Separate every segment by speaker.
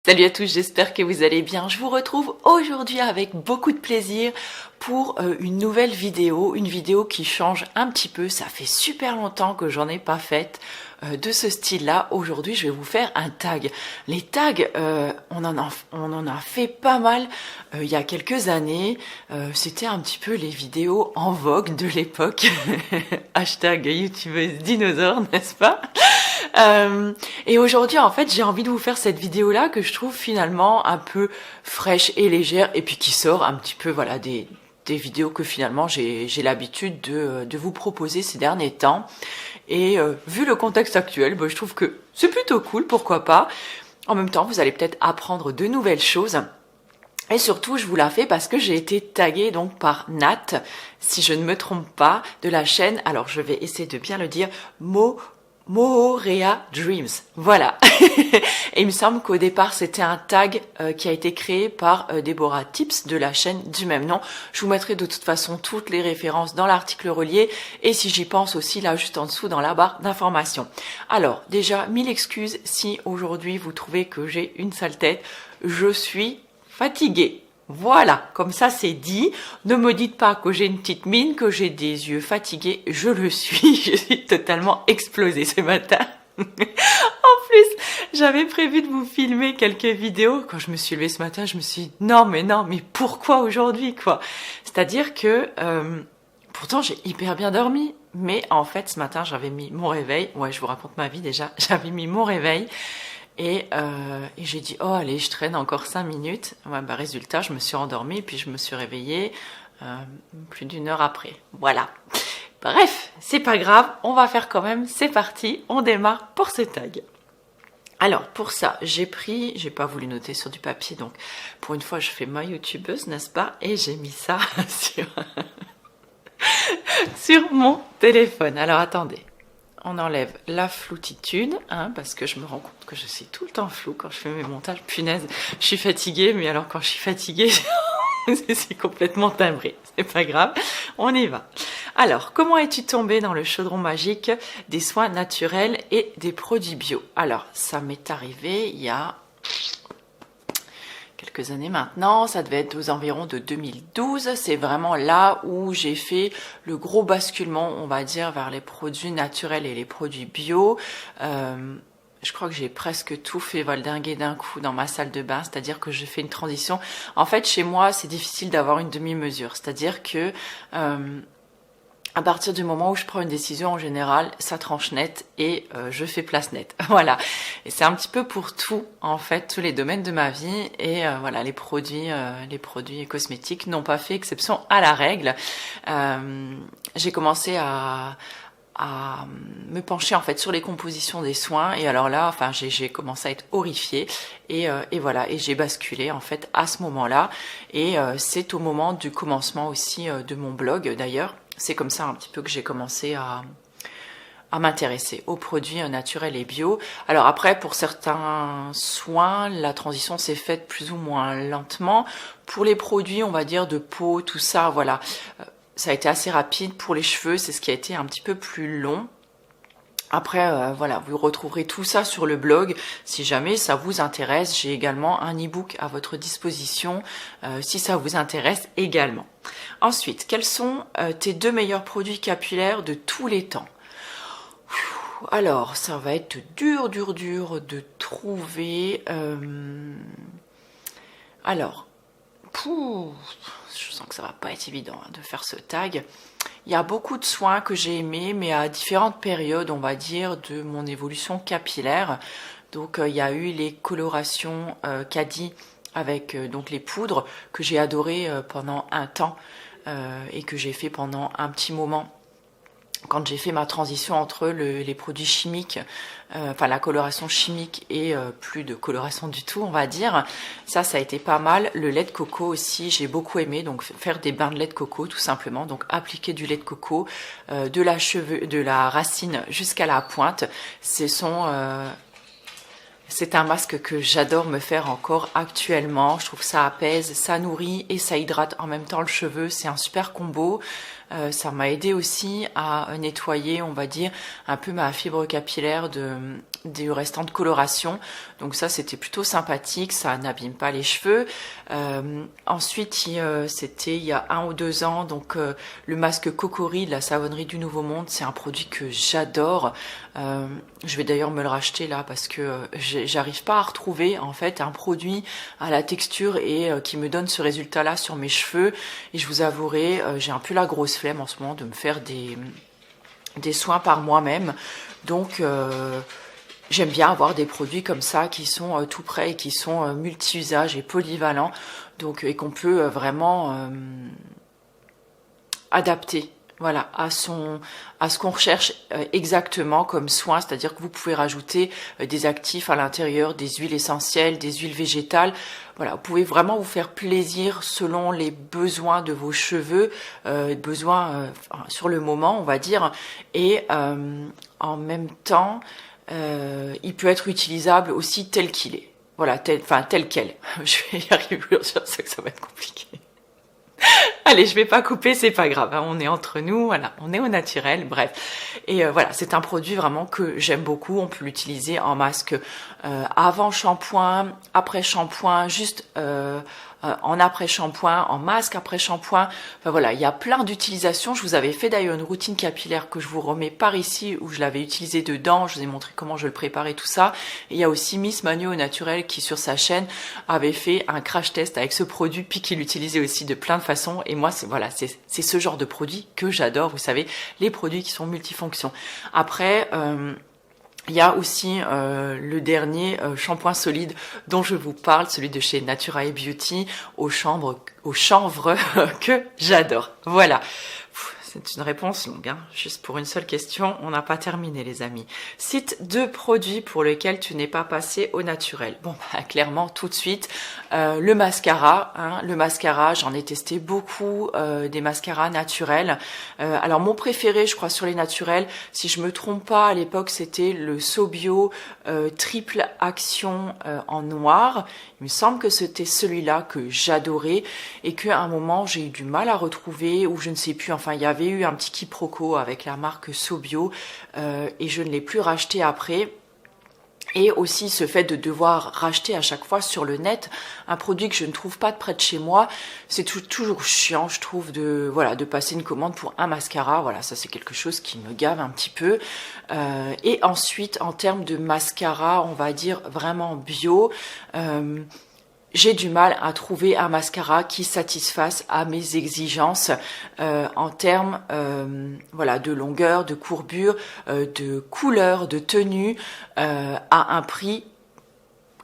Speaker 1: Salut à tous, j'espère que vous allez bien. Je vous retrouve aujourd'hui avec beaucoup de plaisir pour une nouvelle vidéo, une vidéo qui change un petit peu. Ça fait super longtemps que j'en ai pas faite de ce style-là. Aujourd'hui, je vais vous faire un tag. Les tags, on en a fait pas mal il y a quelques années. C'était un petit peu les vidéos en vogue de l'époque. Hashtag youtubeuse dinosaure, n'est-ce pas? Et aujourd'hui, en fait, j'ai envie de vous faire cette vidéo-là que je trouve finalement un peu fraîche et légère et puis qui sort un petit peu, voilà, des vidéos que finalement j'ai l'habitude de vous proposer ces derniers temps. Et vu le contexte actuel, je trouve que c'est plutôt cool, pourquoi pas. En même temps, vous allez peut-être apprendre de nouvelles choses. Et surtout, je vous la fais parce que j'ai été taguée donc par Nat, si je ne me trompe pas, de la chaîne, alors je vais essayer de bien le dire, Moorea Dreams. Voilà. Et il me semble qu'au départ, c'était un tag qui a été créé par Deborah Tips de la chaîne du même nom. Je vous mettrai de toute façon toutes les références dans l'article relié et si j'y pense aussi là juste en dessous dans la barre d'information. Alors, déjà, 1000 excuses si aujourd'hui vous trouvez que j'ai une sale tête. Je suis fatiguée. Voilà, comme ça c'est dit. Ne me dites pas que j'ai une petite mine, que j'ai des yeux fatigués. Je le suis. Je suis totalement explosée ce matin. En plus, j'avais prévu de vous filmer quelques vidéos. Quand je me suis levée ce matin, je me suis dit non, mais pourquoi aujourd'hui, quoi? C'est-à-dire que pourtant j'ai hyper bien dormi. Mais en fait, ce matin, j'avais mis mon réveil. Ouais, je vous raconte ma vie déjà. J'avais mis mon réveil. Et j'ai dit, oh allez, je traîne encore 5 minutes. Ouais, résultat, je me suis endormie, puis je me suis réveillée plus d'une heure après. Voilà. Bref, c'est pas grave, on va faire quand même, c'est parti, on démarre pour ce tag. Alors, pour ça, j'ai pas voulu noter sur du papier, donc pour une fois, je fais ma youtubeuse, n'est-ce pas? Et j'ai mis ça sur mon téléphone. Alors, attendez. On enlève la floutitude, parce que je me rends compte que je suis tout le temps floue quand je fais mes montages. Punaise, je suis fatiguée, mais alors quand je suis fatiguée, c'est complètement timbré. C'est pas grave, on y va. Alors, comment es-tu tombée dans le chaudron magique des soins naturels et des produits bio? Alors, ça m'est arrivé il y a quelques années maintenant, ça devait être aux environs de 2012, c'est vraiment là où j'ai fait le gros basculement, on va dire, vers les produits naturels et les produits bio. Je crois que j'ai presque tout fait valdinguer d'un coup dans ma salle de bain, c'est-à-dire que j'ai fait une transition. En fait, chez moi, c'est difficile d'avoir une demi-mesure, c'est-à-dire que à partir du moment où je prends une décision, en général, ça tranche net et je fais place nette. Voilà. Et c'est un petit peu pour tout, en fait, tous les domaines de ma vie. Et voilà, les produits cosmétiques n'ont pas fait exception à la règle. J'ai commencé à me pencher en fait sur les compositions des soins et alors là, enfin, j'ai commencé à être horrifiée et voilà, et j'ai basculé en fait à ce moment-là et c'est au moment du commencement aussi de mon blog d'ailleurs. C'est comme ça un petit peu que j'ai commencé à m'intéresser aux produits naturels et bio. Alors après, pour certains soins, la transition s'est faite plus ou moins lentement. Pour les produits, on va dire, de peau, tout ça, voilà, ça a été assez rapide. Pour les cheveux, c'est ce qui a été un petit peu plus long. Après, voilà, vous retrouverez tout ça sur le blog. Si jamais ça vous intéresse, j'ai également un e-book à votre disposition si ça vous intéresse également. Ensuite, quels sont tes 2 meilleurs produits capillaires de tous les temps? Alors, ça va être dur de trouver. Alors, je sens que ça va pas être évident de faire ce tag. Il y a beaucoup de soins que j'ai aimés, mais à différentes périodes, on va dire, de mon évolution capillaire. Donc, il y a eu les colorations Cadi avec donc les poudres que j'ai adoré pendant un temps et que j'ai fait pendant un petit moment quand j'ai fait ma transition entre les produits chimiques, enfin la coloration chimique et plus de coloration du tout, on va dire. Ça a été pas mal. Le lait de coco aussi, j'ai beaucoup aimé. Donc faire des bains de lait de coco tout simplement. Donc appliquer du lait de coco de la racine jusqu'à la pointe. C'est un masque que j'adore me faire encore actuellement. Je trouve que ça apaise, ça nourrit et ça hydrate en même temps le cheveu. C'est un super combo. Ça m'a aidé aussi à nettoyer, on va dire, un peu ma fibre capillaire du restant de coloration, donc ça c'était plutôt sympathique, ça n'abîme pas les cheveux. Ensuite c'était il y a 1 ou 2 ans, donc le masque Cocori de la savonnerie du Nouveau Monde, c'est un produit que j'adore. Je vais d'ailleurs me le racheter là parce que j'arrive pas à retrouver en fait un produit à la texture et qui me donne ce résultat là sur mes cheveux, et je vous avouerai j'ai un peu la grosse flemme en ce moment de me faire des soins par moi-même, donc j'aime bien avoir des produits comme ça qui sont tout prêts et qui sont multi-usages et polyvalents, donc et qu'on peut vraiment adapter, voilà, à ce qu'on recherche exactement comme soin, c'est-à-dire que vous pouvez rajouter des actifs à l'intérieur, des huiles essentielles, des huiles végétales. Voilà, vous pouvez vraiment vous faire plaisir selon les besoins de vos cheveux, besoins sur le moment, on va dire, et en même temps il peut être utilisable aussi tel qu'il est. Voilà, tel quel. Je vais y arriver, je sais que ça va être compliqué. Allez, je vais pas couper, c'est pas grave, hein, on est entre nous, voilà, on est au naturel, bref. Et voilà, c'est un produit vraiment que j'aime beaucoup. On peut l'utiliser en masque avant shampoing, après shampoing, juste en après shampoing, en masque après shampoing. Enfin voilà, il y a plein d'utilisations. Je vous avais fait d'ailleurs une routine capillaire que je vous remets par ici, où je l'avais utilisé dedans. Je vous ai montré comment je le préparais, tout ça. Et il y a aussi Miss Manu au naturel qui, sur sa chaîne, avait fait un crash test avec ce produit, puis qui l'utilisait aussi de plein de façons. Et moi, c'est ce genre de produit que j'adore. Vous savez, les produits qui sont multifonctions. Après, il y a aussi le dernier shampoing solide dont je vous parle, celui de chez Natura & Beauty au chanvre que j'adore. Voilà. C'est une réponse longue, hein. Juste pour une seule question, on n'a pas terminé les amis. Cite 2 produits pour lesquels tu n'es pas passé au naturel. Bon, bah, clairement tout de suite, le mascara. Hein, le mascara, j'en ai testé beaucoup, des mascaras naturels. Alors mon préféré, je crois, sur les naturels, si je me trompe pas, à l'époque c'était le Sobio triple action en noir. Il me semble que c'était celui-là que j'adorais et qu'à un moment j'ai eu du mal à retrouver, ou je ne sais plus, enfin il y avait eu un petit quiproquo avec la marque Sobio et je ne l'ai plus racheté après. Et aussi ce fait de devoir racheter à chaque fois sur le net un produit que je ne trouve pas de près de chez moi, c'est toujours chiant, je trouve, de passer une commande pour un mascara. Voilà, ça c'est quelque chose qui me gave un petit peu. Et ensuite, en termes de mascara, on va dire vraiment bio, j'ai du mal à trouver un mascara qui satisfasse à mes exigences en termes de longueur, de courbure, de couleur, de tenue, à un prix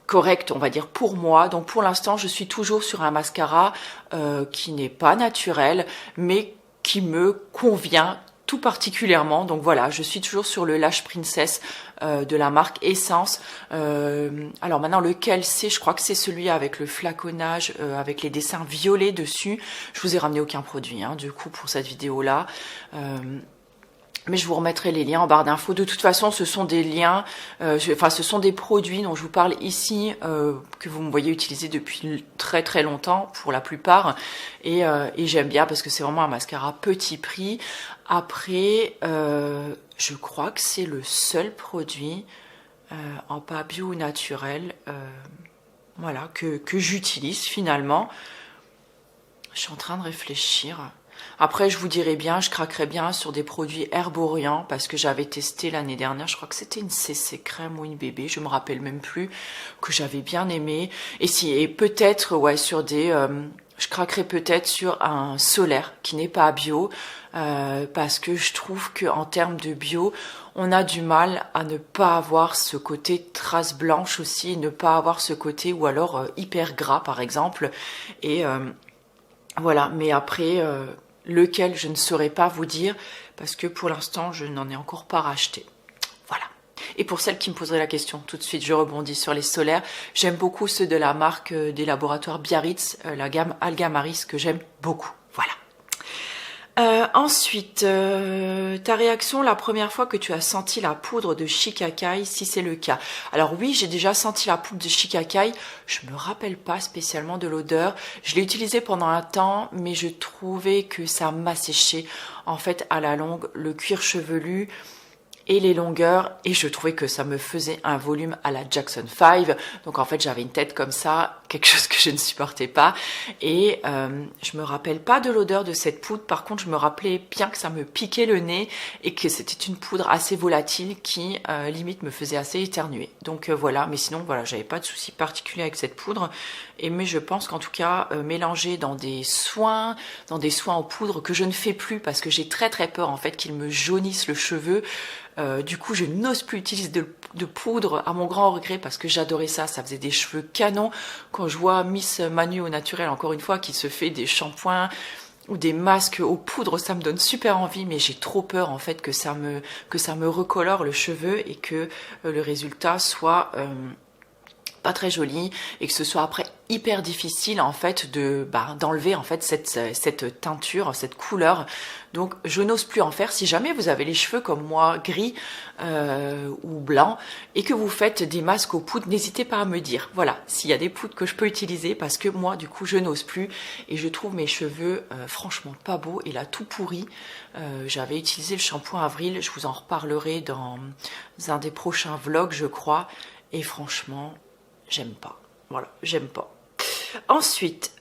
Speaker 1: correct, on va dire, pour moi. Donc pour l'instant, je suis toujours sur un mascara qui n'est pas naturel, mais qui me convient tout particulièrement. Donc voilà, je suis toujours sur le Lash Princess de la marque Essence. Alors maintenant, lequel c'est? Je crois que c'est celui avec le flaconnage, avec les dessins violets dessus. Je vous ai ramené aucun produit, hein, du coup, pour cette vidéo-là. Mais je vous remettrai les liens en barre d'infos. De toute façon, ce sont des liens, ce sont des produits dont je vous parle ici, que vous me voyez utiliser depuis très très longtemps pour la plupart. Et j'aime bien parce que c'est vraiment un mascara petit prix. Après, je crois que c'est le seul produit en pas bio ou naturel que j'utilise finalement. Je suis en train de réfléchir. Après, je vous dirais bien, je craquerais bien sur des produits herborients parce que j'avais testé l'année dernière, je crois que c'était une CC crème ou une bébé, je me rappelle même plus, que j'avais bien aimé. Et peut-être, sur des... je craquerais peut-être sur un solaire qui n'est pas bio parce que je trouve qu'en termes de bio, on a du mal à ne pas avoir ce côté trace blanche aussi, ne pas avoir ce côté, ou alors hyper gras par exemple. Et voilà, mais après... lequel je ne saurais pas vous dire parce que pour l'instant je n'en ai encore pas racheté. Voilà. Et pour celles qui me poseraient la question, tout de suite je rebondis sur les solaires. J'aime beaucoup ceux de la marque des laboratoires Biarritz, la gamme Algamaris, que j'aime beaucoup. Voilà. Ensuite, ta réaction la première fois que tu as senti la poudre de Shicakai, si c'est le cas. Alors oui, j'ai déjà senti la poudre de Shicakai, je me rappelle pas spécialement de l'odeur. Je l'ai utilisée pendant un temps, mais je trouvais que ça m'asséchait. En fait, à la longue, le cuir chevelu, et les longueurs, et je trouvais que ça me faisait un volume à la Jackson 5. Donc en fait j'avais une tête comme ça, quelque chose que je ne supportais pas, et je me rappelle pas de l'odeur de cette poudre. Par contre je me rappelais bien que ça me piquait le nez et que c'était une poudre assez volatile qui limite me faisait assez éternuer. Donc voilà, mais sinon voilà, j'avais pas de souci particulier avec cette poudre, mais je pense qu'en tout cas mélanger dans des soins en poudre que je ne fais plus parce que j'ai très peur en fait qu'ils me jaunissent le cheveu. Du coup je n'ose plus utiliser de poudre, à mon grand regret, parce que j'adorais ça, ça faisait des cheveux canons. Quand je vois Miss Manu au naturel, encore une fois, qui se fait des shampoings ou des masques aux poudres, ça me donne super envie, mais j'ai trop peur en fait que ça me recolore le cheveu et que le résultat soit pas très joli et que ce soit après hyper difficile en fait d'enlever en fait cette teinture, cette couleur. Donc je n'ose plus en faire. Si jamais vous avez les cheveux comme moi gris ou blancs et que vous faites des masques aux poudres, n'hésitez pas à me dire. Voilà, s'il y a des poudres que je peux utiliser, parce que moi du coup je n'ose plus et je trouve mes cheveux franchement pas beaux et là tout pourri. J'avais utilisé le shampoing Avril, je vous en reparlerai dans un des prochains vlogs je crois, et franchement j'aime pas. Voilà, j'aime pas. Ensuite,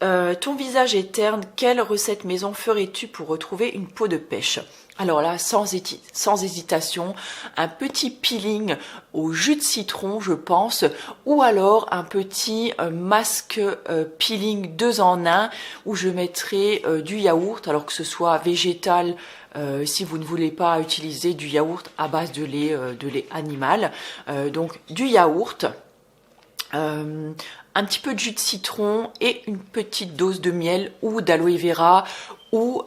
Speaker 1: ton visage est terne, quelle recette maison ferais-tu pour retrouver une peau de pêche? Alors là, sans hésitation, un petit peeling au jus de citron, je pense, ou alors un petit masque peeling 2 en 1 où je mettrai du yaourt, alors que ce soit végétal, si vous ne voulez pas utiliser du yaourt à base de lait animal. Donc du yaourt, un petit peu de jus de citron et une petite dose de miel ou d'aloe vera ou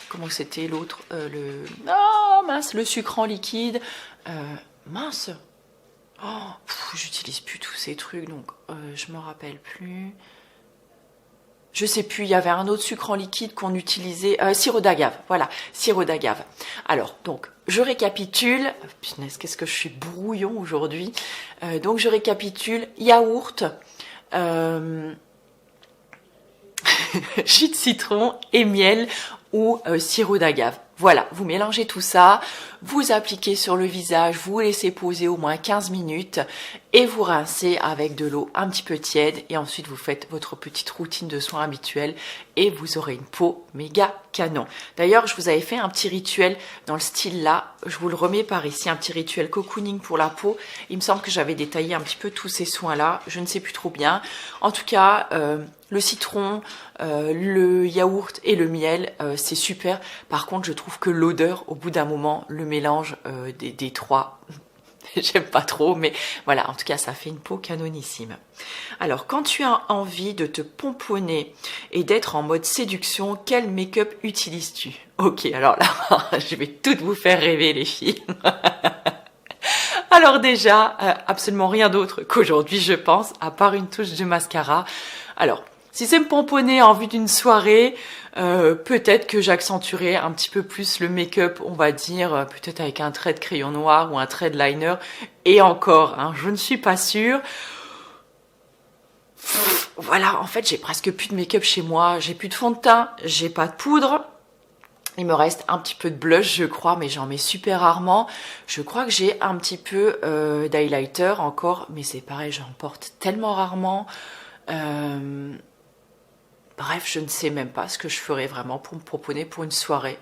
Speaker 1: comment c'était l'autre, le sucre en liquide, mince, j'utilise plus tous ces trucs donc je me rappelle plus. Je sais plus, il y avait un autre sucre en liquide qu'on utilisait, sirop d'agave, voilà, sirop d'agave. Alors, donc, je récapitule, punaise, qu'est-ce que je suis brouillon aujourd'hui. Donc, je récapitule, yaourt, jus de citron et miel ou sirop d'agave. Voilà, vous mélangez tout ça, vous appliquez sur le visage, vous laissez poser au moins 15 minutes et vous rincez avec de l'eau un petit peu tiède et ensuite vous faites votre petite routine de soins habituelle et vous aurez une peau méga canon. D'ailleurs, je vous avais fait un petit rituel dans le style là, je vous le remets par ici, un petit rituel cocooning pour la peau. Il me semble que j'avais détaillé un petit peu tous ces soins là, je ne sais plus trop bien. En tout cas, le citron, le yaourt et le miel, c'est super. Par contre, je trouve que l'odeur, au bout d'un moment, le mélange des trois, j'aime pas trop, mais voilà, en tout cas, ça fait une peau canonissime. Alors, quand tu as envie de te pomponner et d'être en mode séduction, quel make-up utilises-tu? Ok, alors là, je vais toutes vous faire rêver, les filles. Alors déjà, absolument rien d'autre qu'aujourd'hui, je pense, à part une touche de mascara. Alors, si c'est me pomponner en vue d'une soirée, peut-être que j'accentuerai un petit peu plus le make-up, on va dire, peut-être avec un trait de crayon noir ou un trait de liner. Et encore, hein, je ne suis pas sûre. Voilà, en fait, j'ai presque plus de make-up chez moi. J'ai plus de fond de teint, j'ai pas de poudre. Il me reste un petit peu de blush, je crois, mais j'en mets super rarement. Je crois que j'ai un petit peu d'highlighter encore, mais c'est pareil, j'en porte tellement rarement. Bref, je ne sais même pas ce que je ferais vraiment pour me proposer pour une soirée.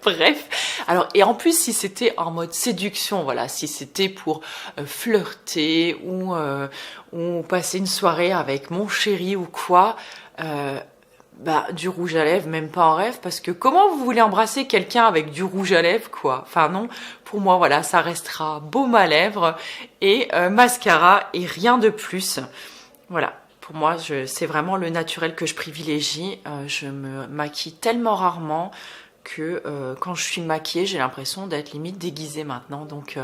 Speaker 1: Bref, alors et en plus si c'était en mode séduction, voilà, si c'était pour flirter ou passer une soirée avec mon chéri ou quoi, du rouge à lèvres, même pas en rêve, parce que comment vous voulez embrasser quelqu'un avec du rouge à lèvres, quoi? Enfin non, pour moi voilà, ça restera baume à lèvres et mascara et rien de plus. Voilà. Pour moi, c'est vraiment le naturel que je privilégie. Je me maquille tellement rarement que quand je suis maquillée, j'ai l'impression d'être limite déguisée maintenant. Donc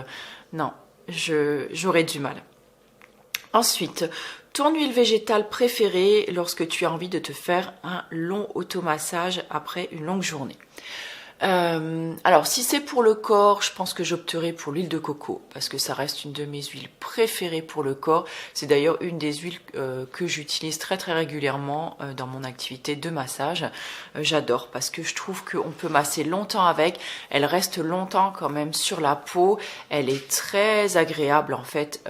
Speaker 1: non, j'aurais du mal. Ensuite, ton huile végétale préférée lorsque tu as envie de te faire un long automassage après une longue journée. Alors, si c'est pour le corps, je pense que j'opterai pour l'huile de coco parce que ça reste une de mes huiles préférées pour le corps. C'est d'ailleurs une des huiles que j'utilise très très régulièrement dans mon activité de massage. J'adore parce que je trouve qu'on peut masser longtemps avec. Elle reste longtemps quand même sur la peau. Elle est très agréable en fait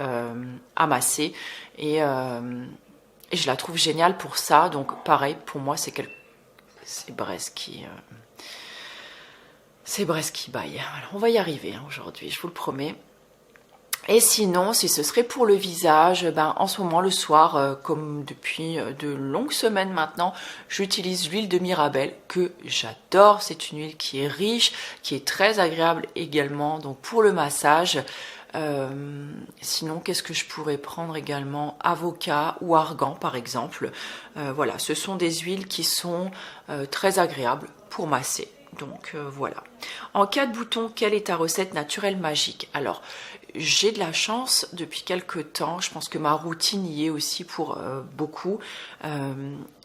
Speaker 1: à masser et je la trouve géniale pour ça. Donc pareil, pour moi, c'est Bresse qui... C'est Brest qui baille. Alors, on va y arriver aujourd'hui, je vous le promets. Et sinon, si ce serait pour le visage, en ce moment, le soir, comme depuis de longues semaines maintenant, j'utilise l'huile de Mirabelle que j'adore. C'est une huile qui est riche, qui est très agréable également. Donc pour le massage, sinon, qu'est-ce que je pourrais prendre également? Avocat ou argan, par exemple. Voilà, ce sont des huiles qui sont très agréables pour masser. Donc voilà. En cas de bouton, quelle est ta recette naturelle magique? Alors, j'ai de la chance depuis quelques temps. Je pense que ma routine y est aussi pour beaucoup.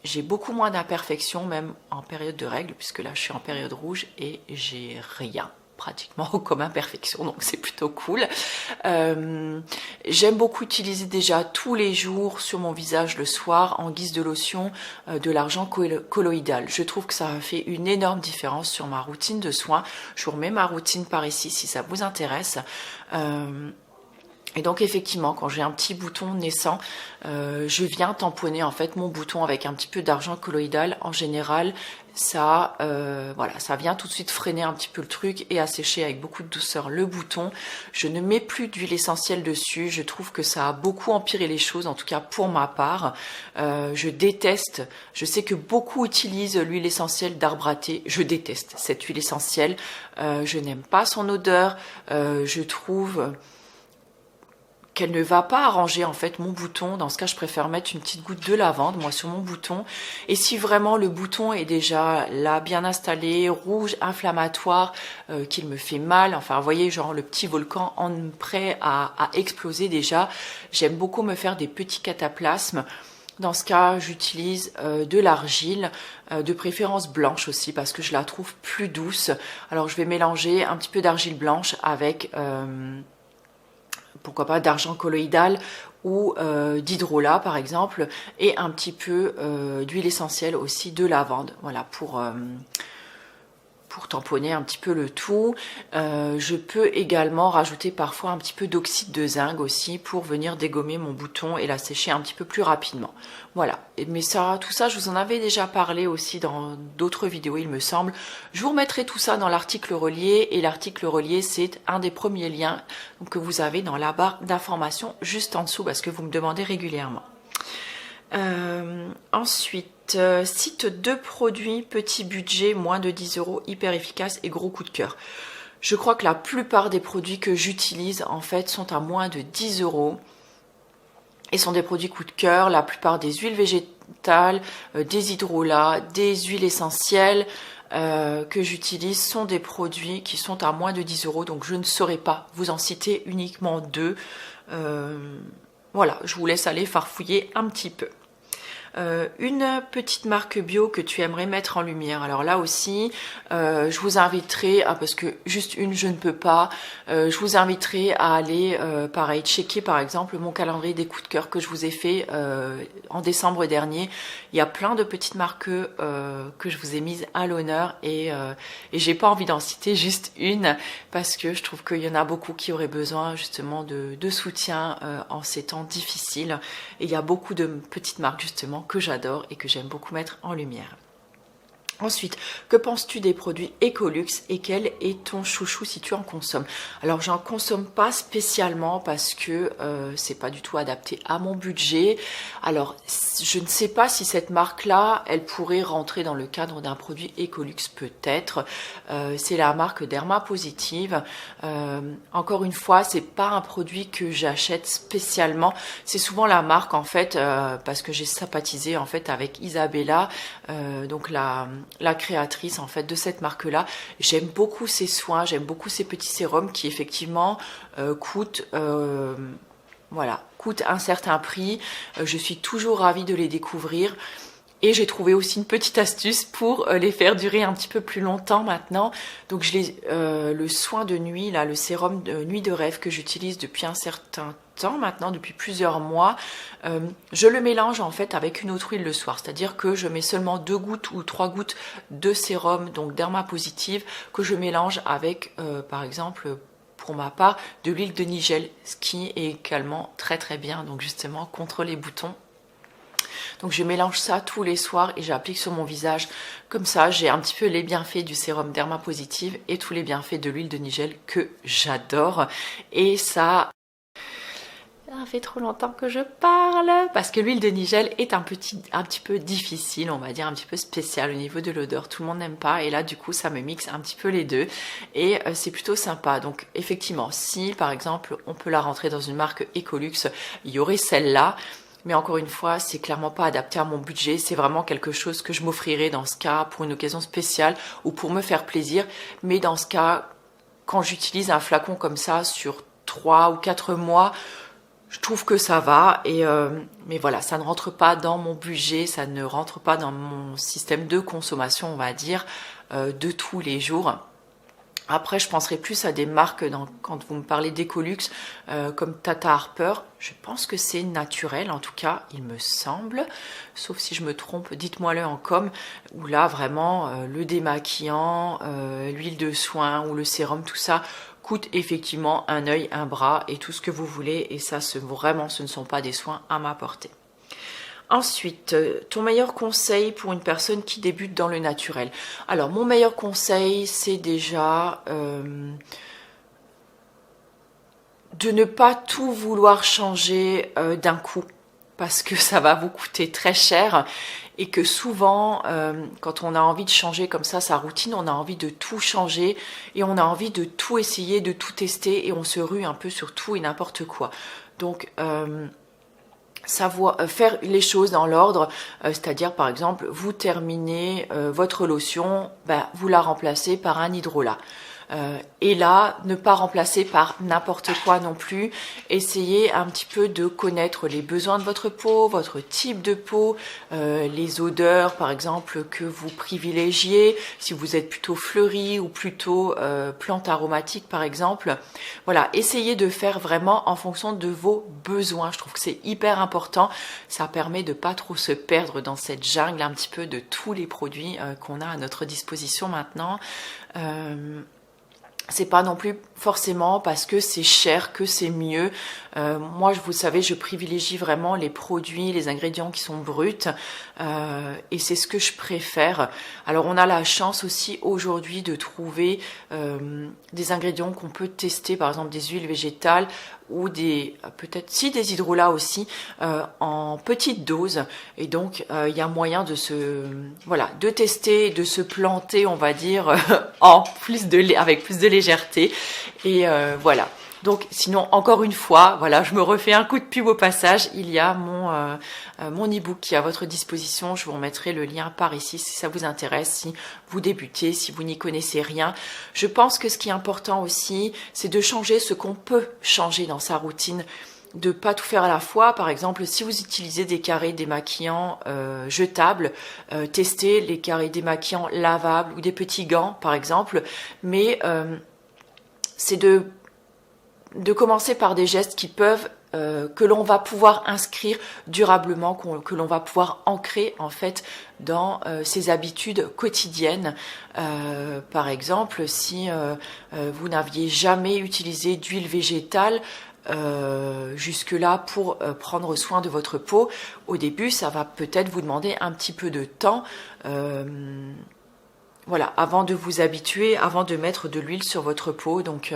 Speaker 1: J'ai beaucoup moins d'imperfections, même en période de règles, puisque là, je suis en période rouge et j'ai rien pratiquement comme imperfection, donc c'est plutôt cool. J'aime beaucoup utiliser déjà tous les jours sur mon visage le soir en guise de lotion de l'argent colloïdal. Je trouve que ça fait une énorme différence sur ma routine de soins. Je vous remets ma routine par ici si ça vous intéresse. Et donc effectivement, quand j'ai un petit bouton naissant, je viens tamponner en fait mon bouton avec un petit peu d'argent colloïdal. En général, ça, voilà, ça vient tout de suite freiner un petit peu le truc et assécher avec beaucoup de douceur le bouton. Je ne mets plus d'huile essentielle dessus. Je trouve que ça a beaucoup empiré les choses, en tout cas pour ma part. Je déteste. Je sais que beaucoup utilisent l'huile essentielle d'arbre à thé. Je déteste cette huile essentielle. Je n'aime pas son odeur. Je trouve qu'elle ne va pas arranger en fait mon bouton. Dans ce cas, je préfère mettre une petite goutte de lavande moi sur mon bouton. Et si vraiment le bouton est déjà là bien installé, rouge, inflammatoire, qu'il me fait mal, enfin vous voyez genre le petit volcan prêt à exploser déjà, j'aime beaucoup me faire des petits cataplasmes. Dans ce cas, j'utilise de l'argile, de préférence blanche aussi parce que je la trouve plus douce. Alors je vais mélanger un petit peu d'argile blanche avec pourquoi pas d'argent colloïdal ou d'hydrolat par exemple, et un petit peu d'huile essentielle aussi de lavande, voilà, pour tamponner un petit peu le tout. Je peux également rajouter parfois un petit peu d'oxyde de zinc aussi pour venir dégommer mon bouton et la sécher un petit peu plus rapidement. Voilà, mais ça, tout ça, je vous en avais déjà parlé aussi dans d'autres vidéos, il me semble. Je vous remettrai tout ça dans l'article relié, et l'article relié, c'est un des premiers liens que vous avez dans la barre d'informations juste en dessous parce que vous me demandez régulièrement. Ensuite, cite 2 produits, petit budget, moins de 10 €, hyper efficace et gros coup de cœur. Je crois que la plupart des produits que j'utilise en fait sont à moins de 10 € et sont des produits coup de cœur. La plupart des huiles végétales, des hydrolats, des huiles essentielles que j'utilise sont des produits qui sont à moins de 10 €, donc je ne saurais pas vous en citer uniquement 2. Voilà, je vous laisse aller farfouiller un petit peu. Une petite marque bio que tu aimerais mettre en lumière. Alors là aussi, je vous inviterai, parce que juste une, je ne peux pas, je vous inviterai à aller, pareil, checker par exemple mon calendrier des coups de cœur que je vous ai fait en décembre dernier. Il y a plein de petites marques que je vous ai mises à l'honneur et j'ai pas envie d'en citer juste une parce que je trouve qu'il y en a beaucoup qui auraient besoin justement de soutien en ces temps difficiles. Et il y a beaucoup de petites marques justement que j'adore et que j'aime beaucoup mettre en lumière. Ensuite, que penses-tu des produits Ecolux et quel est ton chouchou si tu en consommes? Alors, j'en consomme pas spécialement parce que c'est pas du tout adapté à mon budget. Alors, je ne sais pas si cette marque-là, elle pourrait rentrer dans le cadre d'un produit Ecolux peut-être. C'est la marque Derma Positive. Encore une fois, c'est pas un produit que j'achète spécialement. C'est souvent la marque en fait parce que j'ai sympathisé en fait avec Isabella, donc la créatrice en fait de cette marque là. J'aime beaucoup ses soins, j'aime beaucoup ces petits sérums qui effectivement coûtent un certain prix. Je suis toujours ravie de les découvrir. Et j'ai trouvé aussi une petite astuce pour les faire durer un petit peu plus longtemps maintenant. Donc le soin de nuit, là, le sérum de nuit de rêve que j'utilise depuis un certain temps maintenant, depuis plusieurs mois, je le mélange en fait avec une autre huile le soir. C'est-à-dire que je mets seulement 2 gouttes ou 3 gouttes de sérum, donc Derma Positive, que je mélange avec, par exemple, pour ma part, de l'huile de nigel, ce qui est également très très bien, donc justement contre les boutons. Donc je mélange ça tous les soirs et j'applique sur mon visage. Comme ça, j'ai un petit peu les bienfaits du sérum Derma Positive et tous les bienfaits de l'huile de nigel que j'adore. Et ça fait trop longtemps que je parle parce que l'huile de nigel est un petit peu difficile, on va dire un petit peu spécial au niveau de l'odeur. Tout le monde n'aime pas et là du coup ça me mixe un petit peu les deux et c'est plutôt sympa. Donc effectivement, si par exemple on peut la rentrer dans une marque Ecolux, il y aurait celle-là. Mais encore une fois, c'est clairement pas adapté à mon budget. C'est vraiment quelque chose que je m'offrirais dans ce cas pour une occasion spéciale ou pour me faire plaisir. Mais dans ce cas, quand j'utilise un flacon comme ça sur 3 ou 4 mois, je trouve que ça va. Mais voilà, ça ne rentre pas dans mon budget, ça ne rentre pas dans mon système de consommation, on va dire, de tous les jours. Après, je penserai plus à des marques, quand vous me parlez d'Ecolux, comme Tata Harper. Je pense que c'est naturel, en tout cas, il me semble. Sauf si je me trompe, dites-moi-le en com. Où là, vraiment, le démaquillant, l'huile de soin ou le sérum, tout ça coûte effectivement un œil, un bras et tout ce que vous voulez. Et ça, vraiment, ce ne sont pas des soins à m'apporter. Ensuite, ton meilleur conseil pour une personne qui débute dans le naturel. Alors, mon meilleur conseil, c'est déjà de ne pas tout vouloir changer d'un coup, parce que ça va vous coûter très cher et que souvent, quand on a envie de changer comme ça sa routine, on a envie de tout changer et on a envie de tout essayer, de tout tester et on se rue un peu sur tout et n'importe quoi. Donc, faire les choses dans l'ordre, c'est-à-dire par exemple vous terminez votre lotion, vous la remplacez par un hydrolat. Et là, ne pas remplacer par n'importe quoi non plus. Essayez un petit peu de connaître les besoins de votre peau, votre type de peau, les odeurs par exemple que vous privilégiez, si vous êtes plutôt fleuri ou plutôt plante aromatique par exemple. Voilà, essayez de faire vraiment en fonction de vos besoins. Je trouve que c'est hyper important. Ça permet de pas trop se perdre dans cette jungle un petit peu de tous les produits qu'on a à notre disposition maintenant. C'est pas non plus forcément parce que c'est cher que c'est mieux. Moi, vous savez, je privilégie vraiment les produits, les ingrédients qui sont bruts et c'est ce que je préfère. Alors, on a la chance aussi aujourd'hui de trouver des ingrédients qu'on peut tester, par exemple des huiles végétales ou des hydrolats aussi en petite dose. Et donc, il y a moyen de tester, de se planter, on va dire, avec plus de légèreté. Et voilà. Donc, sinon, encore une fois, voilà, je me refais un coup de pub au passage. Il y a mon e-book qui est à votre disposition. Je vous remettrai le lien par ici si ça vous intéresse, si vous débutez, si vous n'y connaissez rien. Je pense que ce qui est important aussi, c'est de changer ce qu'on peut changer dans sa routine. De pas tout faire à la fois. Par exemple, si vous utilisez des carrés démaquillants jetables, testez les carrés démaquillants lavables ou des petits gants, par exemple. Mais c'est de commencer par des gestes qui peuvent que l'on va pouvoir inscrire durablement, que l'on va pouvoir ancrer en fait dans ses habitudes quotidiennes. Par exemple, si vous n'aviez jamais utilisé d'huile végétale jusque-là pour prendre soin de votre peau, au début ça va peut-être vous demander un petit peu de temps voilà, avant de vous habituer, avant de mettre de l'huile sur votre peau. Donc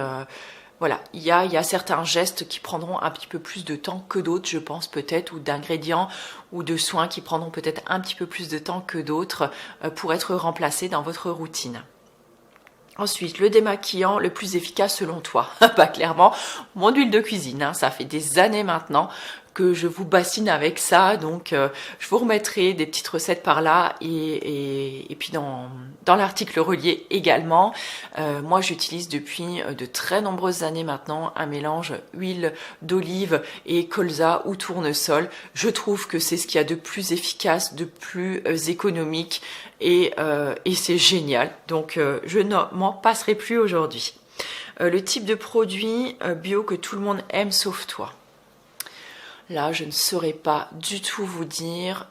Speaker 1: voilà, il y a certains gestes qui prendront un petit peu plus de temps que d'autres, je pense peut-être, ou d'ingrédients ou de soins qui prendront peut-être un petit peu plus de temps que d'autres pour être remplacés dans votre routine. Ensuite, le démaquillant le plus efficace selon toi. Clairement, mon huile de cuisine, ça fait des années maintenant que je vous bassine avec ça. Donc je vous remettrai des petites recettes par là et puis dans l'article relié également. Moi j'utilise depuis de très nombreuses années maintenant un mélange huile d'olive et colza ou tournesol. Je trouve que c'est ce qu'il y a de plus efficace, de plus économique et c'est génial. Donc je ne m'en passerai plus aujourd'hui. Le type de produit bio que tout le monde aime sauf toi. Là, je ne saurais pas du tout vous dire.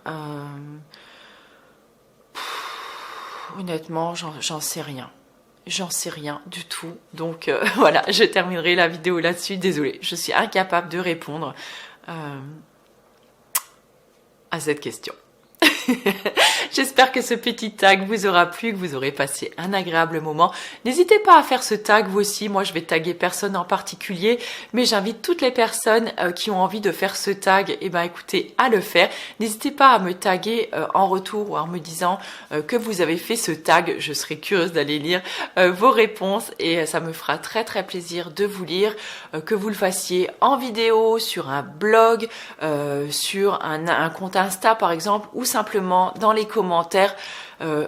Speaker 1: Honnêtement, j'en sais rien. J'en sais rien du tout. Donc voilà, je terminerai la vidéo là-dessus. Désolée, je suis incapable de répondre à cette question. J'espère que ce petit tag vous aura plu, que vous aurez passé un agréable moment. N'hésitez pas à faire ce tag vous aussi. Moi, je vais taguer personne en particulier, mais j'invite toutes les personnes qui ont envie de faire ce tag, écoutez, à le faire. N'hésitez pas à me taguer en retour ou en me disant que vous avez fait ce tag. Je serai curieuse d'aller lire vos réponses et ça me fera très très plaisir de vous lire, que vous le fassiez en vidéo, sur un blog, sur un compte Insta par exemple, ou simplement dans les commentaires.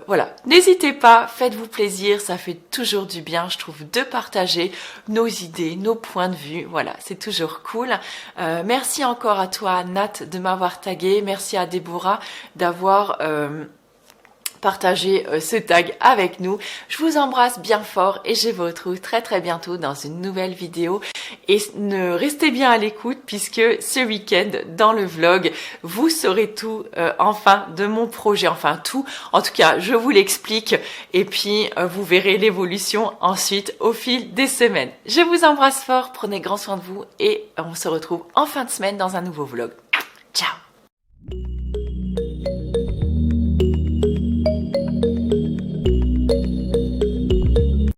Speaker 1: Voilà, n'hésitez pas, faites-vous plaisir, ça fait toujours du bien, je trouve, de partager nos idées, nos points de vue. Voilà, c'est toujours cool. Merci encore à toi, Nat, de m'avoir tagué. Merci à Déborah d'avoir partager ce tag avec nous. Je vous embrasse bien fort et je vous retrouve très très bientôt dans une nouvelle vidéo. Et restez bien à l'écoute puisque ce week-end dans le vlog, vous saurez tout enfin de mon projet, enfin tout. En tout cas, je vous l'explique et puis vous verrez l'évolution ensuite au fil des semaines. Je vous embrasse fort, prenez grand soin de vous et on se retrouve en fin de semaine dans un nouveau vlog. Ciao!